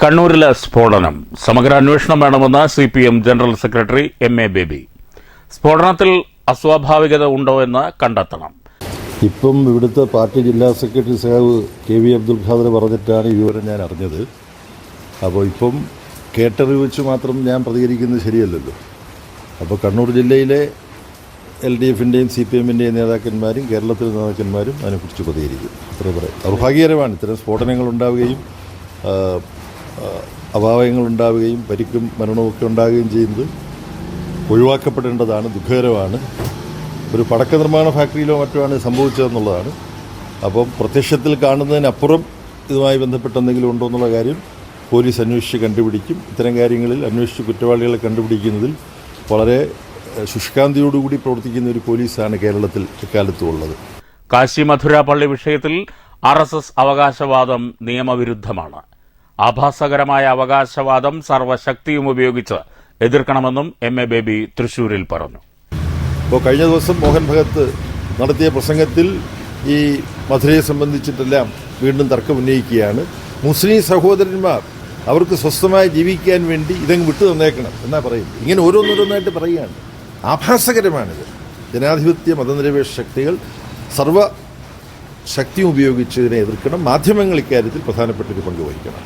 കണ്ണൂരിലെ സ്ഫോടനം സമഗ്ര അന്വേഷണം വേണമെന്ന് CPM general secretary MA baby. സ്ഫോടനത്തിൽ അസ്വാഭാവികത ഉണ്ടോ എന്ന് കണ്ടെത്തണം. ഇപ്പം ഇവിടുത്തെ പാർട്ടി ജില്ലാ സെക്രട്ടറി സഹാവ് KV അബ്ദുൽ ഖാദർ പറഞ്ഞിട്ടാണ് ഈ വിവരം ഞാൻ അറിഞ്ഞത്. അപ്പോൾ ഇപ്പം കേട്ടറിവ് വെച്ച് മാത്രം ഞാൻ പ്രതികരിക്കുന്നത് ശരിയല്ലല്ലോ. അപ്പോൾ കണ്ണൂർ ജില്ലയിലെ LDFിൻ്റെയും CPMൻ്റെയും നേതാക്കന്മാരും കേരളത്തിലെ നേതാക്കന്മാരും അതിനെക്കുറിച്ച് പ്രതികരിക്കും. അത്ര പറയാം. ദൗർഭാഗ്യകരമാണ് ഇത്തരം സ്ഫോടനങ്ങൾ ഉണ്ടാവുകയും അപായങ്ങളുണ്ടാവുകയും പരിക്കും മരണമൊക്കെ ഉണ്ടാവുകയും ചെയ്യുന്നത് ഒഴിവാക്കപ്പെടേണ്ടതാണ്, ദുഃഖകരമാണ്. ഒരു പടക്ക നിർമ്മാണ ഫാക്ടറിയിലോ മറ്റോ ആണ് സംഭവിച്ചതെന്നുള്ളതാണ്. അപ്പം പ്രത്യക്ഷത്തിൽ കാണുന്നതിനപ്പുറം ഇതുമായി ബന്ധപ്പെട്ട എന്തെങ്കിലും ഉണ്ടോ എന്നുള്ള കാര്യം പോലീസ് അന്വേഷിച്ച് കണ്ടുപിടിക്കും. ഇത്തരം കാര്യങ്ങളിൽ അന്വേഷിച്ച് കുറ്റവാളികളെ കണ്ടുപിടിക്കുന്നതിൽ വളരെ ശുഷ്കാന്തിയോടുകൂടി പ്രവർത്തിക്കുന്ന ഒരു പോലീസാണ് കേരളത്തിൽ എക്കാലത്തും ഉള്ളത്. കാശി മധുര പള്ളി വിഷയത്തിൽ RSS അവകാശവാദം നിയമവിരുദ്ധമാണ്. ആഭാസകരമായ അവകാശവാദം സർവശക്തിയും ഉപയോഗിച്ച് എതിർക്കണമെന്നും MA ബേബി തൃശൂരിൽ പറഞ്ഞു. ഇപ്പോൾ കഴിഞ്ഞ ദിവസം മോഹൻ ഭഗത്ത് നടത്തിയ പ്രസംഗത്തിൽ ഈ മധുരയെ സംബന്ധിച്ചിട്ടെല്ലാം വീണ്ടും തർക്കം ഉന്നയിക്കുകയാണ്. മുസ്ലിം സഹോദരന്മാർ അവർക്ക് സ്വസ്ഥമായി ജീവിക്കാൻ വേണ്ടി ഇതങ്ങ് വിട്ടു തന്നേക്കണം എന്നാ പറയും. ഇങ്ങനെ ഓരോന്നോരോന്നായിട്ട് പറയുകയാണ്. ആഭാസകരമാണിത്. ജനാധിപത്യ മതനിരപേക്ഷ ശക്തികൾ സർവ്വ ശക്തിയും ഉപയോഗിച്ച് ഇതിനെ എതിർക്കണം. മാധ്യമങ്ങൾ ഇക്കാര്യത്തിൽ പ്രധാനപ്പെട്ടൊരു പങ്ക് വഹിക്കണം.